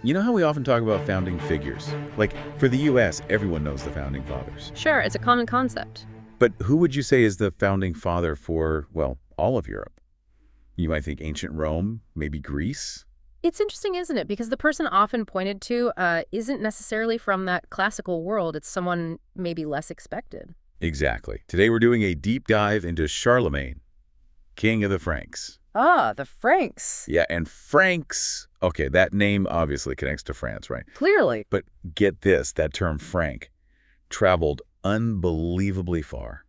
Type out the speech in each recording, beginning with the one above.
You know how we often talk about founding figures? Like, for the U.S., everyone knows the founding fathers. Sure, it's a common concept. But who would you say is the founding father for, well, all of Europe? You might think ancient Rome, maybe Greece? It's interesting, isn't it? Because the person often pointed to isn't necessarily from that classical world. It's someone maybe less expected. Exactly. Today we're doing a deep dive into Charlemagne, king of the Franks. Ah, the Franks. Yeah, and Franks, okay, that name obviously connects to France, right? Clearly. But get this, that term Frank traveled unbelievably far.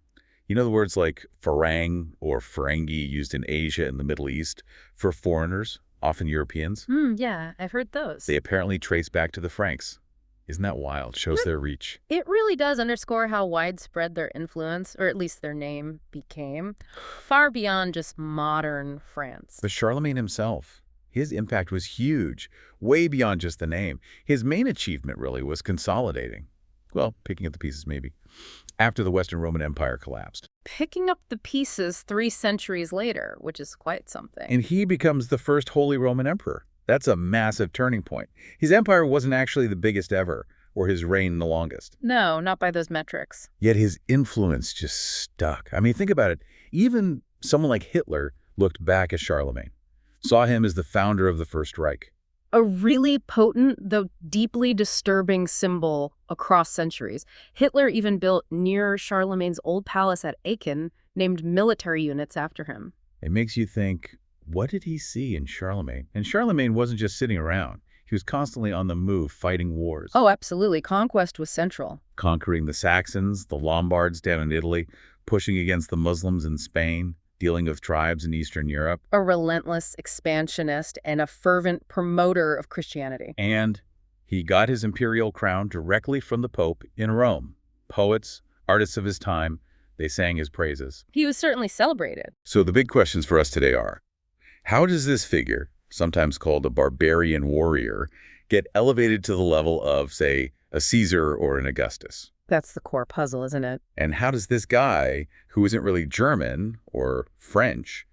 You know the words like Farang or Ferengi used in Asia and the Middle East for foreigners, often Europeans? Yeah, I've heard those. They apparently trace back to the Franks. Isn't that wild? Shows their reach. It really does underscore how widespread their influence, or at least their name, became, far beyond just modern France. But Charlemagne himself, his impact was huge, way beyond just the name. His main achievement really was consolidating. Well, picking up the pieces maybe, after the Western Roman Empire collapsed. Picking up the pieces 3 centuries later, which is quite something. And he becomes the first Holy Roman Emperor. That's a massive turning point. His empire wasn't actually the biggest ever, or his reign the longest. No, not by those metrics. Yet his influence just stuck. I mean, think about it. Even someone like Hitler looked back at Charlemagne, saw him as the founder of the First Reich. A really potent, though deeply disturbing symbol across centuries. Hitler even built near Charlemagne's old palace at Aachen, named military units after him. It makes you think, what did he see in Charlemagne? And Charlemagne wasn't just sitting around. He was constantly on the move, fighting wars. Oh, absolutely. Conquest was central. Conquering the Saxons, the Lombards down in Italy, pushing against the Muslims in Spain, dealing with tribes in Eastern Europe. A relentless expansionist and a fervent promoter of Christianity. And he got his imperial crown directly from the Pope in Rome. Poets, artists of his time, they sang his praises. He was certainly celebrated. So the big questions for us today are, how does this figure, sometimes called a barbarian warrior, get elevated to the level of, say, a Caesar or an Augustus? That's the core puzzle, isn't it? And how does this guy, who isn't really German or French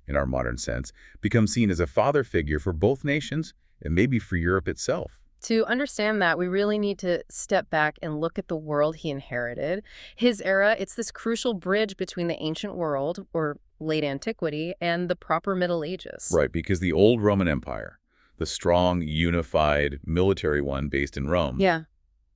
in our modern sense, become seen as a father figure for both nations and maybe for Europe itself? To understand that, we really need to step back and look at the world he inherited. His era, it's this crucial bridge between the ancient world, or late antiquity, and the proper Middle Ages. Right, because the old Roman Empire, the strong, unified military one based in Rome, Yeah.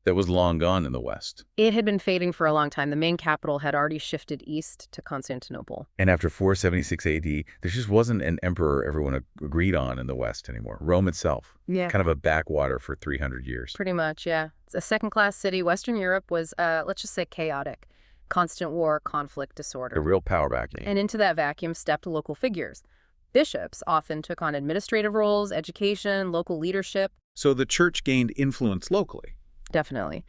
that was long gone in the West. It had been fading for a long time. The main capital had already shifted east to Constantinople. And after 476 AD, there just wasn't an emperor everyone agreed on in the West anymore. Rome itself, Yeah. kind of a backwater for 300 years. Pretty much, yeah. It's a second-class city. Western Europe was, let's just say, chaotic. Constant war, conflict, disorder. A real power vacuum. And into that vacuum stepped local figures. Bishops often took on administrative roles, education, local leadership. So the church gained influence locally. Definitely.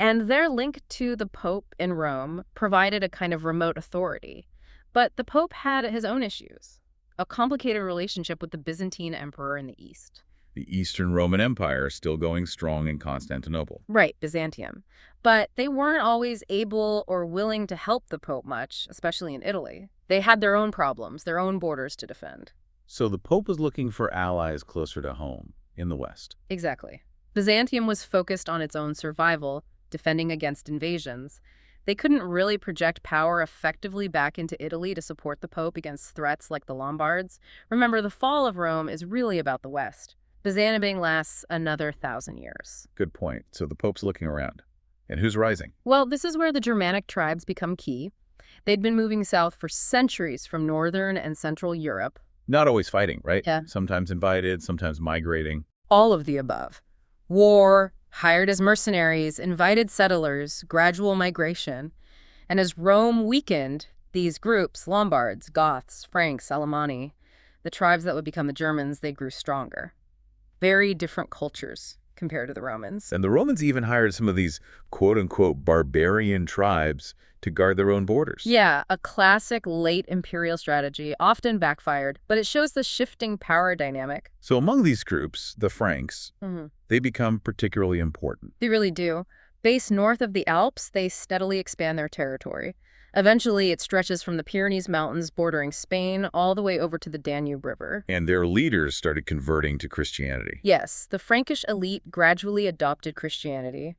And their link to the Pope in Rome provided a kind of remote authority. But the Pope had his own issues. A complicated relationship with the Byzantine emperor in the East. The Eastern Roman Empire still going strong in Constantinople. Right, Byzantium. But they weren't always able or willing to help the Pope much, especially in Italy. They had their own problems, their own borders to defend. So the Pope was looking for allies closer to home, in the West. Exactly. Byzantium was focused on its own survival, defending against invasions. They couldn't really project power effectively back into Italy to support the Pope against threats like the Lombards. Remember, the fall of Rome is really about the West. Byzantium lasts another 1,000 years. Good point. So the Pope's looking around. And who's rising? Well, this is where the Germanic tribes become key. They'd been moving south for centuries from northern and central Europe. Not always fighting, right? Yeah. Sometimes invited, sometimes migrating. All of the above. War, hired as mercenaries, invited settlers, gradual migration. And as Rome weakened, these groups, Lombards, Goths, Franks, Alemanni, the tribes that would become the Germans, they grew stronger. Very different cultures compared to the Romans. And the Romans even hired some of these quote-unquote barbarian tribes to guard their own borders. Yeah, a classic late imperial strategy, often backfired, but it shows the shifting power dynamic. So among these groups, the Franks, they become particularly important. They really do. Based north of the Alps, they steadily expand their territory. Eventually, it stretches from the Pyrenees Mountains bordering Spain all the way over to the Danube River. And their leaders started converting to Christianity. Yes, the Frankish elite gradually adopted Christianity.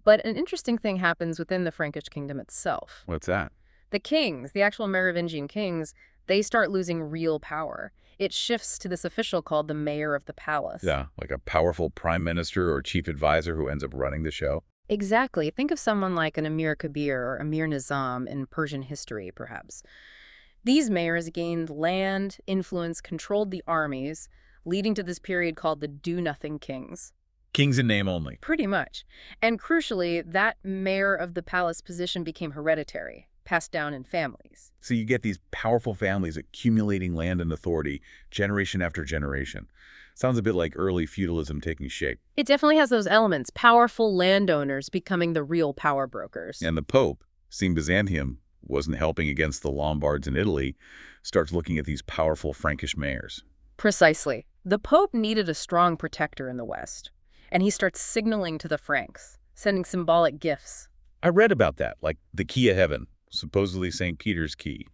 But an interesting thing happens within the Frankish kingdom itself. What's that? The kings, the actual Merovingian kings, they start losing real power. It shifts to this official called the mayor of the palace. Yeah, like a powerful prime minister or chief advisor who ends up running the show. Exactly. Think of someone like an Emir Kabir or Emir Nizam in Persian history, perhaps. These mayors gained land, influence, controlled the armies, leading to this period called the Do-Nothing Kings. Kings in name only. Pretty much. And crucially, that mayor of the palace position became hereditary, passed down in families. So you get these powerful families accumulating land and authority generation after generation. Sounds a bit like early feudalism taking shape. It definitely has those elements, powerful landowners becoming the real power brokers. And the Pope, seeing Byzantium wasn't helping against the Lombards in Italy, starts looking at these powerful Frankish mayors. Precisely. The Pope needed a strong protector in the West, and he starts signaling to the Franks, sending symbolic gifts. I read about that, like the key of heaven, supposedly St. Peter's key,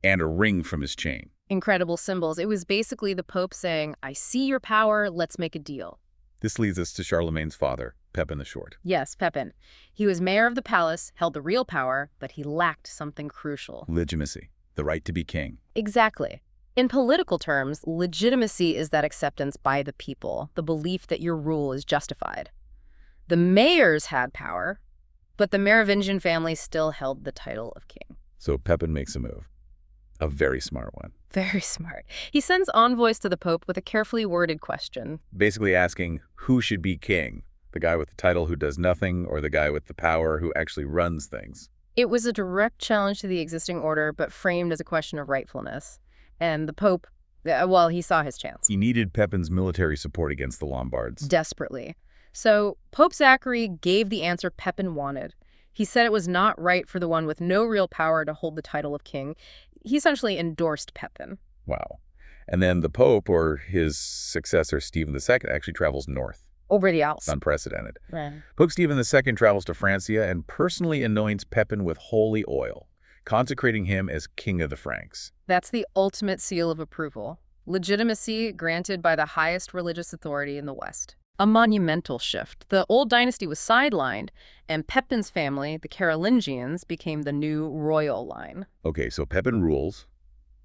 and a ring from his chain. Incredible symbols. It was basically the Pope saying, I see your power, let's make a deal. This leads us to Charlemagne's father, Pepin the Short. Yes, Pepin. He was mayor of the palace, held the real power, but he lacked something crucial. Legitimacy, the right to be king. Exactly. In political terms, legitimacy is that acceptance by the people, the belief that your rule is justified. The mayors had power, but the Merovingian family still held the title of king. So Pepin makes a move. A very smart one. Very smart. He sends envoys to the Pope with a carefully worded question. Basically asking who should be king, the guy with the title who does nothing or the guy with the power who actually runs things. It was a direct challenge to the existing order, but framed as a question of rightfulness. And the Pope, well, he saw his chance. He needed Pepin's military support against the Lombards. Desperately. So Pope Zachary gave the answer Pepin wanted. He said it was not right for the one with no real power to hold the title of king. He essentially endorsed Pepin. Wow. And then the Pope, or his successor, Stephen II, actually travels north. Over the Alps. Unprecedented. Right. Pope Stephen II travels to Francia and personally anoints Pepin with holy oil, consecrating him as king of the Franks. That's the ultimate seal of approval. Legitimacy granted by the highest religious authority in the West. A monumental shift. The old dynasty was sidelined, and Pepin's family, the Carolingians, became the new royal line. Okay, so Pepin rules,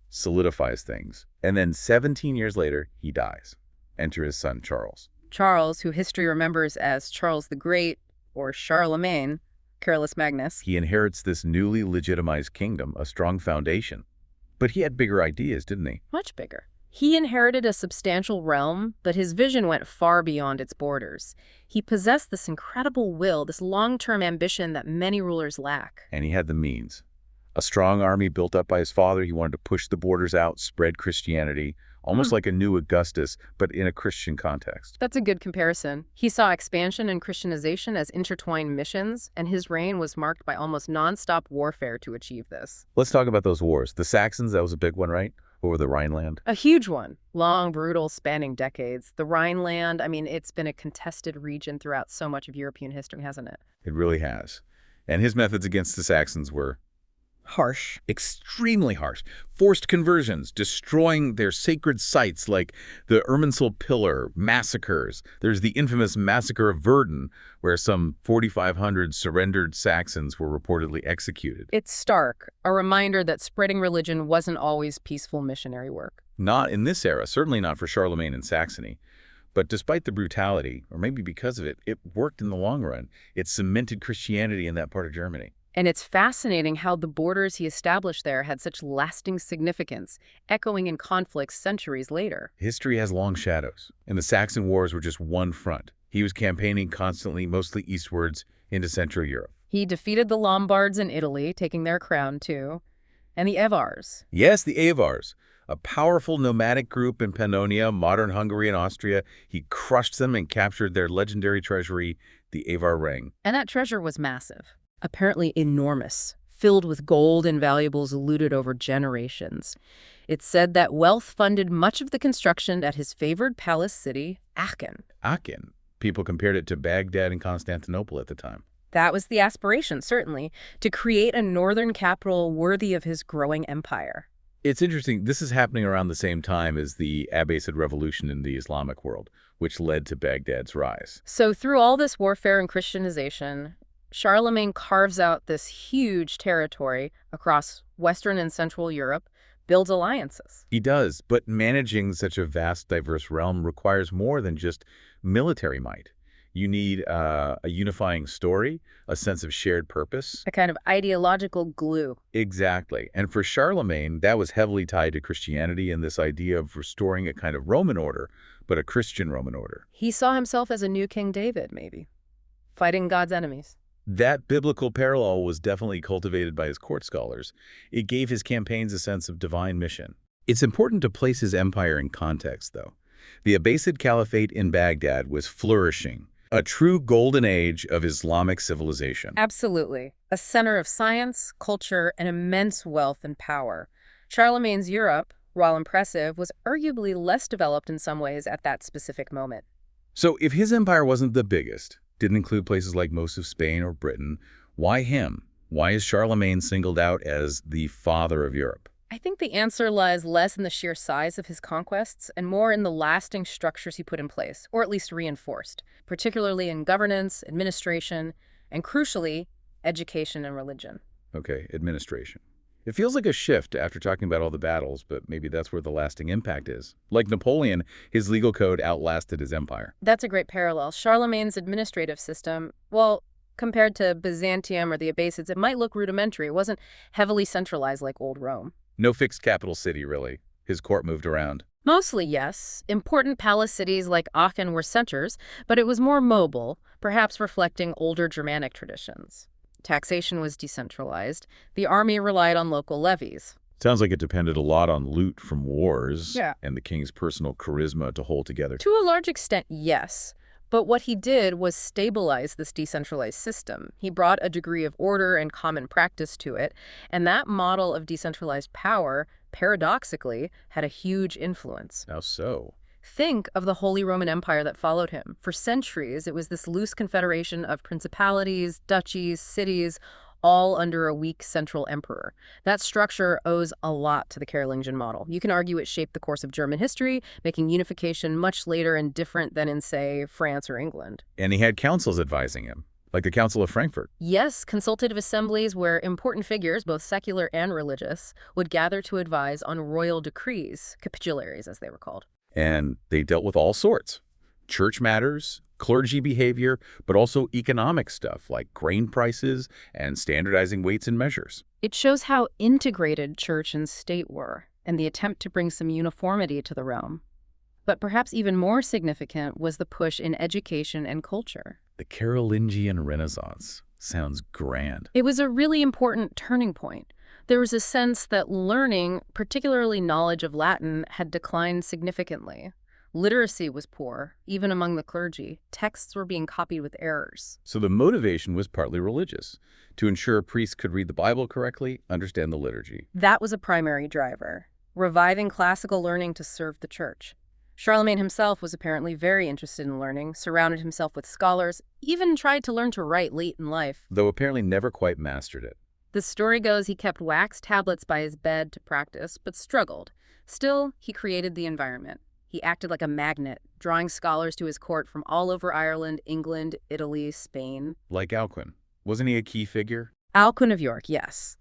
solidifies things, and then 17 years later, he dies. Enter his son, Charles. Charles, who history remembers as Charles the Great, or Charlemagne, Carolus Magnus. He inherits this newly legitimized kingdom, a strong foundation. But he had bigger ideas, didn't he? Much bigger. He inherited a substantial realm, but his vision went far beyond its borders. He possessed this incredible will, this long-term ambition that many rulers lack. And he had the means. A strong army built up by his father. He wanted to push the borders out, spread Christianity, almost like a new Augustus, but in a Christian context. That's a good comparison. He saw expansion and Christianization as intertwined missions, and his reign was marked by almost non-stop warfare to achieve this. Let's talk about those wars. The Saxons, that was a big one, right? Over the Rhineland. A huge one. Long, brutal, spanning decades. The Rhineland, I mean, it's been a contested region throughout so much of European history, hasn't it? It really has. And his methods against the Saxons were harsh. Extremely harsh. Forced conversions, destroying their sacred sites like the Irminsul Pillar, massacres. There's the infamous massacre of Verdun, where some 4,500 surrendered Saxons were reportedly executed. It's stark, a reminder that spreading religion wasn't always peaceful missionary work. Not in this era, certainly not for Charlemagne and Saxony. But despite the brutality, or maybe because of it, it worked in the long run. It cemented Christianity in that part of Germany. And it's fascinating how the borders he established there had such lasting significance, echoing in conflicts centuries later. History has long shadows, and the Saxon Wars were just one front. He was campaigning constantly, mostly eastwards, into Central Europe. He defeated the Lombards in Italy, taking their crown too, and the Avars. Yes, the Avars, a powerful nomadic group in Pannonia, modern Hungary and Austria. He crushed them and captured their legendary treasury, the Avar ring. And that treasure was massive. Apparently enormous, filled with gold and valuables looted over generations. It's said that wealth funded much of the construction at his favored palace city, Aachen. Aachen. People compared it to Baghdad and Constantinople at the time. That was the aspiration, certainly, to create a northern capital worthy of his growing empire. It's interesting. This is happening around the same time as the Abbasid revolution in the Islamic world, which led to Baghdad's rise. So through all this warfare and Christianization, Charlemagne carves out this huge territory across Western and Central Europe, builds alliances. He does, but managing such a vast, diverse realm requires more than just military might. You need a unifying story, a sense of shared purpose. A kind of ideological glue. Exactly. And for Charlemagne, that was heavily tied to Christianity and this idea of restoring a kind of Roman order, but a Christian Roman order. He saw himself as a new King David, maybe, fighting God's enemies. That biblical parallel was definitely cultivated by his court scholars. It gave his campaigns a sense of divine mission. It's important to place his empire in context, though. The Abbasid Caliphate in Baghdad was flourishing, a true golden age of Islamic civilization. Absolutely. A center of science, culture, and immense wealth and power. Charlemagne's Europe, while impressive, was arguably less developed in some ways at that specific moment. So if his empire wasn't the biggest, didn't include places like most of Spain or Britain, why him? Why is Charlemagne singled out as the father of Europe? I think the answer lies less in the sheer size of his conquests and more in the lasting structures he put in place, or at least reinforced, particularly in governance, administration, and crucially, education and religion. Okay, administration. It feels like a shift after talking about all the battles, but maybe that's where the lasting impact is. Like Napoleon, his legal code outlasted his empire. That's a great parallel. Charlemagne's administrative system, well, compared to Byzantium or the Abbasids, it might look rudimentary. It wasn't heavily centralized like old Rome. No fixed capital city, really. His court moved around. Mostly, yes. Important palace cities like Aachen were centers, but it was more mobile, perhaps reflecting older Germanic traditions. Taxation was decentralized. The army relied on local levies. Sounds like it depended a lot on loot from wars Yeah. and the king's personal charisma to hold together. To a large extent, yes. But what he did was stabilize this decentralized system. He brought a degree of order and common practice to it, and that model of decentralized power, paradoxically, had a huge influence. How so? Think of the Holy Roman Empire that followed him. For centuries, it was this loose confederation of principalities, duchies, cities, all under a weak central emperor. That structure owes a lot to the Carolingian model. You can argue it shaped the course of German history, making unification much later and different than in, say, France or England. And he had councils advising him, like the Council of Frankfurt. Yes, consultative assemblies where important figures, both secular and religious, would gather to advise on royal decrees, capitularies as they were called. And they dealt with all sorts. Church matters, clergy behavior, but also economic stuff like grain prices and standardizing weights and measures. It shows how integrated church and state were, and the attempt to bring some uniformity to the realm. But perhaps even more significant was the push in education and culture. The Carolingian Renaissance sounds grand. It was a really important turning point. There was a sense that learning, particularly knowledge of Latin, had declined significantly. Literacy was poor, even among the clergy. Texts were being copied with errors. So the motivation was partly religious, to ensure priests could read the Bible correctly, understand the liturgy. That was a primary driver, reviving classical learning to serve the church. Charlemagne himself was apparently very interested in learning, surrounded himself with scholars, even tried to learn to write late in life. Though apparently never quite mastered it. The story goes he kept wax tablets by his bed to practice, but struggled. Still, he created the environment. He acted like a magnet, drawing scholars to his court from all over Ireland, England, Italy, Spain. Like Alcuin. Wasn't he a key figure? Alcuin of York, yes.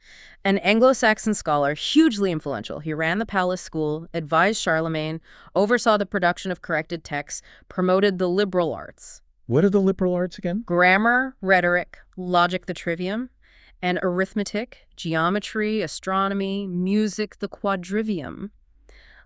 An Anglo-Saxon scholar, hugely influential. He ran the palace school, advised Charlemagne, oversaw the production of corrected texts, promoted the liberal arts. What are the liberal arts again? Grammar, rhetoric, logic, the trivium, and arithmetic, geometry, astronomy, music, the quadrivium.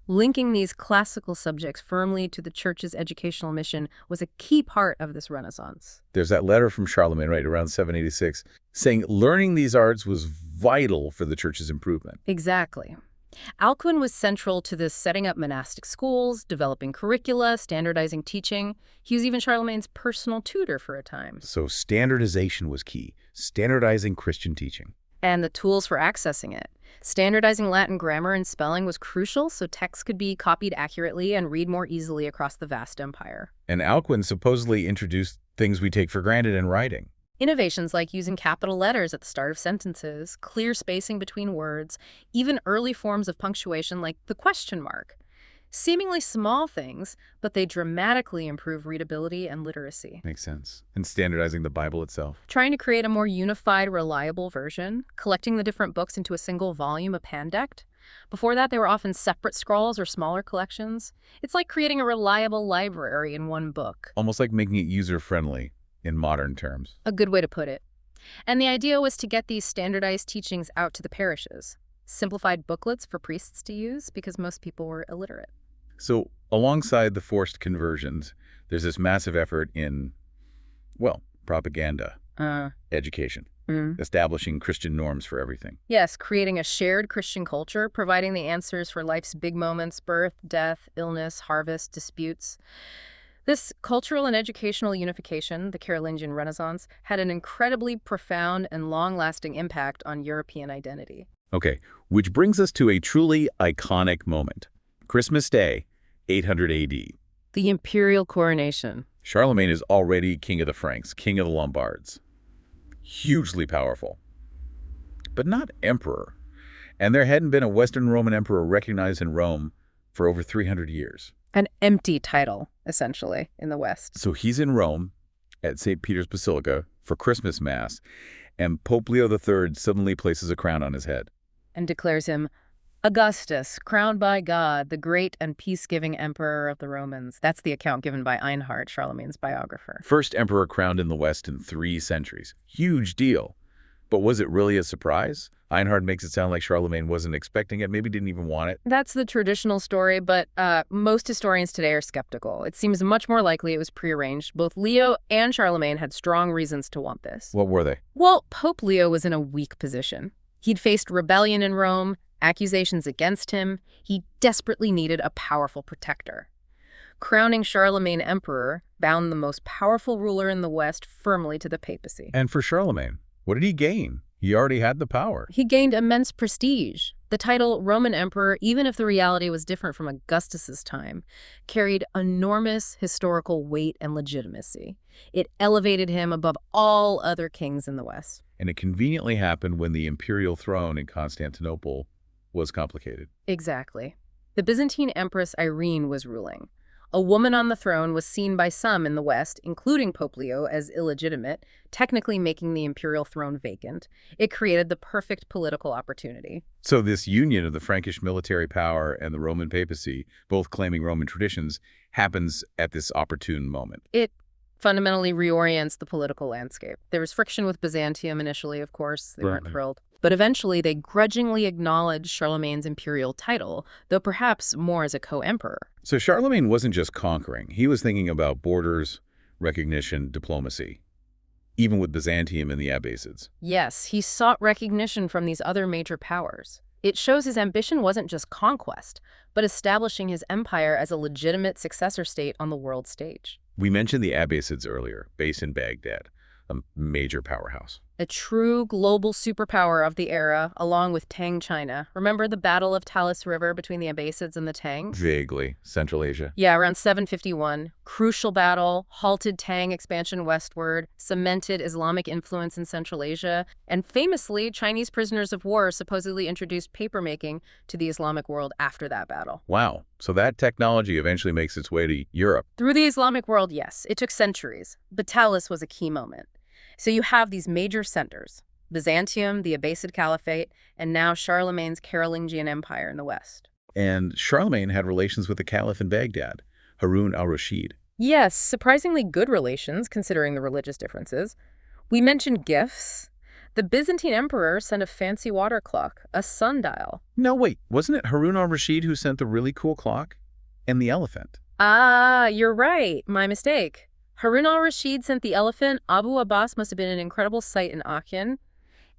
Linking these classical subjects firmly to the church's educational mission was a key part of this Renaissance. There's that letter from Charlemagne, right, around 786, saying learning these arts was vital for the church's improvement. Exactly. Alcuin was central to this, setting up monastic schools, developing curricula, standardizing teaching. He was even Charlemagne's personal tutor for a time. So standardization was key, standardizing Christian teaching. And the tools for accessing it. Standardizing Latin grammar and spelling was crucial so texts could be copied accurately and read more easily across the vast empire. And Alcuin supposedly introduced things we take for granted in writing. Innovations like using capital letters at the start of sentences, clear spacing between words, even early forms of punctuation like the question mark. Seemingly small things, but they dramatically improve readability and literacy. Makes sense. And standardizing the Bible itself. Trying to create a more unified, reliable version, collecting the different books into a single volume, a pandect. Before that, they were often separate scrolls or smaller collections. It's like creating a reliable library in one book. Almost like making it user-friendly in modern terms. A good way to put it. And the idea was to get these standardized teachings out to the parishes. Simplified booklets for priests to use because most people were illiterate. So alongside the forced conversions, there's this massive effort in, well, propaganda, education, establishing Christian norms for everything. Yes, creating a shared Christian culture, providing the answers for life's big moments, birth, death, illness, harvest, disputes. This cultural and educational unification, the Carolingian Renaissance, had an incredibly profound and long-lasting impact on European identity. Okay, which brings us to a truly iconic moment. Christmas Day, 800 AD. The imperial coronation. Charlemagne is already king of the Franks, king of the Lombards. Hugely powerful, but not emperor. And there hadn't been a Western Roman emperor recognized in Rome for over 300 years. An empty title, essentially, in the West. So he's in Rome at St. Peter's Basilica for Christmas Mass, and Pope Leo III suddenly places a crown on his head. And declares him Augustus, crowned by God, the great and peace-giving emperor of the Romans. That's the account given by Einhard, Charlemagne's biographer. First emperor crowned in the West in 3 centuries. Huge deal. But was it really a surprise? Einhard makes it sound like Charlemagne wasn't expecting it, maybe didn't even want it. That's the traditional story, but most historians today are skeptical. It seems much more likely it was prearranged. Both Leo and Charlemagne had strong reasons to want this. What were they? Well, Pope Leo was in a weak position. He'd faced rebellion in Rome, accusations against him. He desperately needed a powerful protector. Crowning Charlemagne emperor bound the most powerful ruler in the West firmly to the papacy. And for Charlemagne, what did he gain? He already had the power. He gained immense prestige. The title Roman Emperor, even if the reality was different from Augustus's time, carried enormous historical weight and legitimacy. It elevated him above all other kings in the West. And it conveniently happened when the imperial throne in Constantinople was complicated. Exactly. The Byzantine Empress Irene was ruling. A woman on the throne was seen by some in the West, including Pope Leo, as illegitimate, technically making the imperial throne vacant. It created the perfect political opportunity. So this union of the Frankish military power and the Roman papacy, both claiming Roman traditions, happens at this opportune moment. It fundamentally reorients the political landscape. There was friction with Byzantium initially, of course. They weren't thrilled. But eventually, they grudgingly acknowledged Charlemagne's imperial title, though perhaps more as a co-emperor. So Charlemagne wasn't just conquering. He was thinking about borders, recognition, diplomacy, even with Byzantium and the Abbasids. Yes, he sought recognition from these other major powers. It shows his ambition wasn't just conquest, but establishing his empire as a legitimate successor state on the world stage. We mentioned the Abbasids earlier, based in Baghdad, a major powerhouse. A true global superpower of the era, along with Tang China. Remember the Battle of Talis River between the Abbasids and the Tangs? Vaguely. Central Asia. Yeah, around 751. Crucial battle, halted Tang expansion westward, cemented Islamic influence in Central Asia, and famously, Chinese prisoners of war supposedly introduced papermaking to the Islamic world after that battle. Wow. So that technology eventually makes its way to Europe. Through the Islamic world, yes. It took centuries, but Talis was a key moment. So you have these major centers, Byzantium, the Abbasid Caliphate, and now Charlemagne's Carolingian Empire in the West. And Charlemagne had relations with the caliph in Baghdad, Harun al-Rashid. Yes, surprisingly good relations, considering the religious differences. We mentioned gifts. The Byzantine emperor sent a fancy water clock, a sundial. No, wait, wasn't it Harun al-Rashid who sent the really cool clock? And the elephant. Ah, you're right. My mistake. Harun al-Rashid sent the elephant. Abu Abbas must have been an incredible sight in Aachen.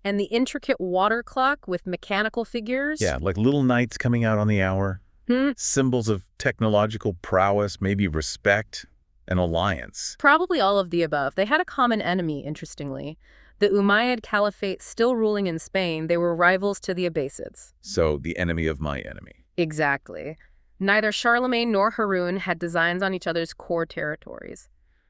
And the intricate water clock with mechanical figures. Yeah, like little knights coming out on the hour. Symbols of technological prowess, maybe respect, and alliance. Probably all of the above. They had a common enemy, interestingly. The Umayyad Caliphate still ruling in Spain, they were rivals to the Abbasids. So, the enemy of my enemy. Exactly. Neither Charlemagne nor Harun had designs on each other's core territories.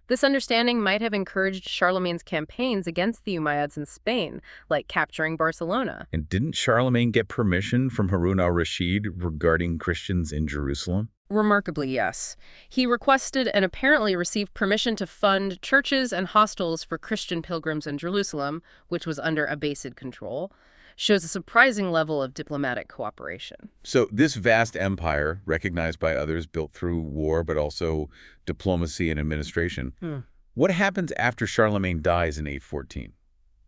This understanding might have encouraged Charlemagne's campaigns against the Umayyads in Spain, like capturing Barcelona. And didn't Charlemagne get permission from Harun al-Rashid regarding Christians in Jerusalem? Remarkably, yes. He requested and apparently received permission to fund churches and hostels for Christian pilgrims in Jerusalem, which was under Abbasid control. Shows a surprising level of diplomatic cooperation. So this vast empire, recognized by others, built through war, but also diplomacy and administration. What happens after Charlemagne dies in 814?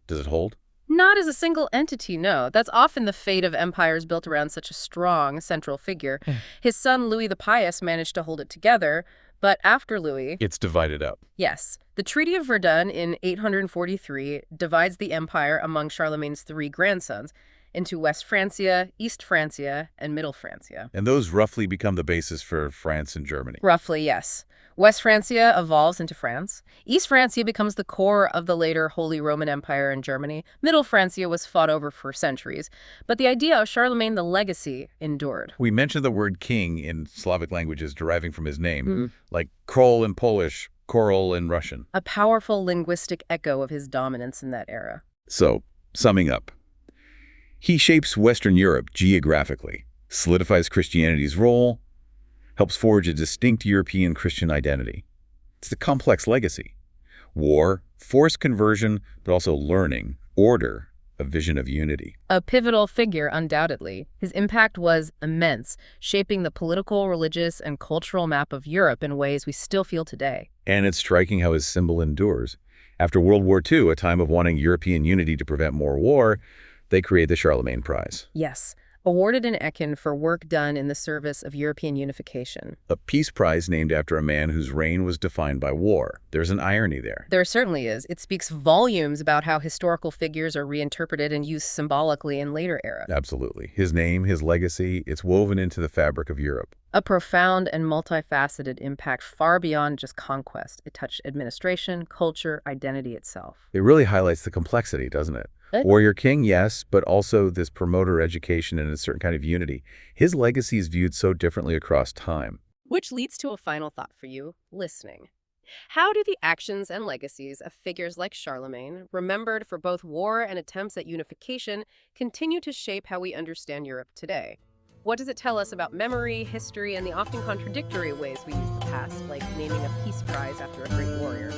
Does it hold? Not as a single entity, no. That's often the fate of empires built around such a strong central figure. His son, Louis the Pious, managed to hold it together, but after Louis... It's divided up. Yes. The Treaty of Verdun in 843 divides the empire among Charlemagne's 3 grandsons into West Francia, East Francia, and Middle Francia. And those roughly become the basis for France and Germany. Roughly, yes. West Francia evolves into France. East Francia becomes the core of the later Holy Roman Empire in Germany. Middle Francia was fought over for centuries. But the idea of Charlemagne, the legacy, endured. We mentioned the word king in Slavic languages deriving from his name, like Krol in Polish, Korol in Russian. A powerful linguistic echo of his dominance in that era. So, summing up, he shapes Western Europe geographically, solidifies Christianity's role, helps forge a distinct European Christian identity. It's the complex legacy. War, forced conversion, but also learning, order, a vision of unity. A pivotal figure, undoubtedly. His impact was immense, shaping the political, religious, and cultural map of Europe in ways we still feel today. And it's striking how his symbol endures. After World War II, a time of wanting European unity to prevent more war, they create the Charlemagne Prize. Yes. Awarded in Aachen for work done in the service of European unification. A peace prize named after a man whose reign was defined by war. There's an irony there. There certainly is. It speaks volumes about how historical figures are reinterpreted and used symbolically in later eras. Absolutely. His name, his legacy, it's woven into the fabric of Europe. A profound and multifaceted impact far beyond just conquest. It touched administration, culture, identity itself. It really highlights the complexity, doesn't it? Warrior king, yes, but also this promoter education and a certain kind of unity. His legacy is viewed so differently across time. Which leads to a final thought for you, listening. How do the actions and legacies of figures like Charlemagne, remembered for both war and attempts at unification, continue to shape how we understand Europe today? What does it tell us about memory, history, and the often contradictory ways we use the past, like naming a peace prize after a great warrior?